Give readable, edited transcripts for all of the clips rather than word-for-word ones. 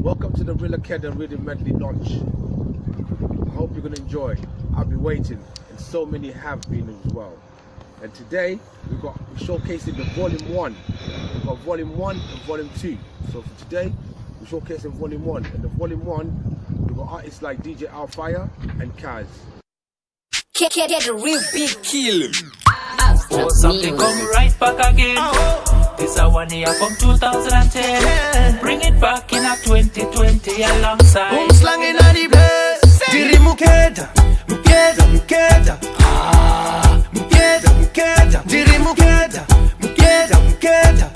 Welcome to the Rilla Kedah Rhythm Medley launch. I hope you're going to enjoy. I've been waiting, and so many have been as well. And today we're showcasing the Volume 1. We've got Volume 1 and Volume 2. So for today, we're showcasing Volume 1. And the Volume 1, we've got artists like DJ Alfire and Kazz. Get a real big kill. Oh, something come right back again. This a 1 year from 2010. Bring it back in a 2020 alongside. Boom slang in the place. Diri Mukedah, Mukedah, Mukedah. Mukedah, Mukedah. Diri Mukedah, Mukedah, Mukedah.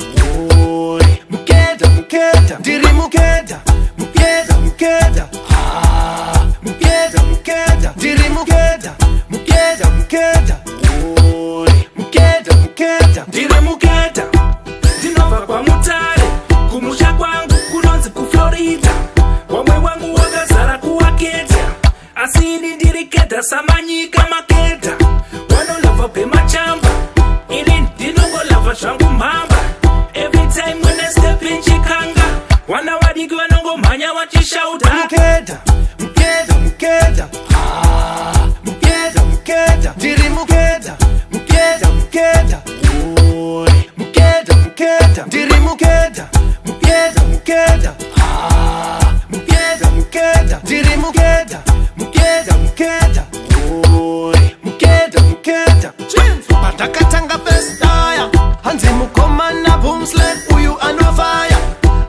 Mukedah, Mukedah. Diri Mukedah, Mukedah, Mukedah. Mukedah, Mukedah. Diri Mukedah, Mukedah, Mukedah. Mukedah, Mukedah. Diri Mukedah. Dinova kwa mutare, kumusha kwangu kunonzi ku Florida. Wamwe wangu wakazara kuwa Kedah. Asini ndiri Kedah samanyika Mukedah. Wanolava pe machamba, ili ndinongo lava shangu mamba. Every time when I step in Chikanga, wana wadigi wanongo manya wachishauta. Mukedah, Mukedah, Mukedah. Mukedah, Mukedah. Diri Mukedah, Mukedah, Mukedah. Mukedah, Mukedah. Diri Mukedah, Mukedah, Mukedah. Mukedah, Mukedah. Diri Mukedah, Mukedah, Mukedah. Mukedah, Mukedah. Patakatanga festaya, hanzi mukomana boomslet uyu anofaya.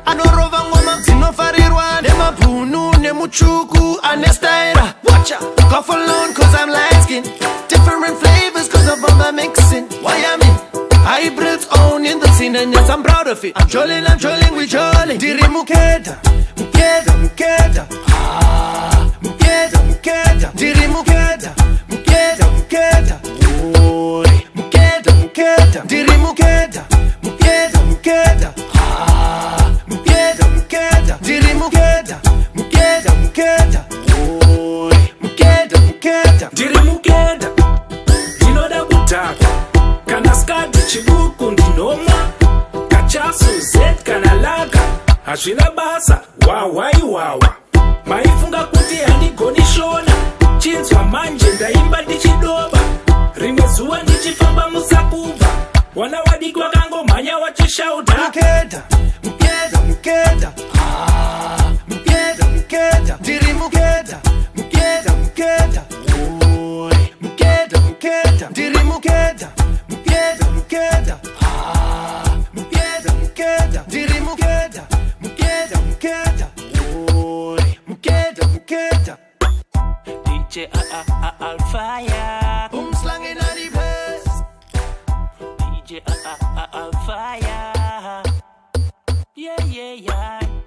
Anorova ngoma zinofarirwa nemabhunu nemuchuku anestaira. Watcha, cough alone cause I'm light skin. Different flavors cause of all the mixing. Why I'm in hybrids own in the scene, and yes, I'm proud of it. I'm trolling, we trolling. Diri Mukedah, Mukedah, Mukedah. Mukedah, Mukedah. Diri Mukedah, Mukedah, Mukedah. Mukedah, Mukedah. Diri Mukedah, Mukedah, Mukedah. Mukedah, Mukedah. Diri Mukedah, Mukedah, Mukedah. Mukedah, Mukedah. Diri Mukedah. Dinoda kutaka. Kana skadi chibuku ndinoma. Kachasu zet kana laga. Hashina basa wawai wawa. Maifunga kuti andigoni Shona. Chinzwa manje ndaimba ndichidoba. Rimwe zuwa ndichifamba musakuva. Wana wadigi wakango manya wachishauta. Mukedah, Mukedah, Mukedah. Mukedah, Mukedah. Diri Mukedah, Mukedah, Mukedah. Mukedah, Mukedah. Diri Mukedah, Mukedah, Mukedah. Mukedah, Mukedah. Diri Mukedah, Mukedah, Mukedah. Mukedah, Mukedah. DJ Alfire. Boom slang in the place. DJ Alfire. Yeah.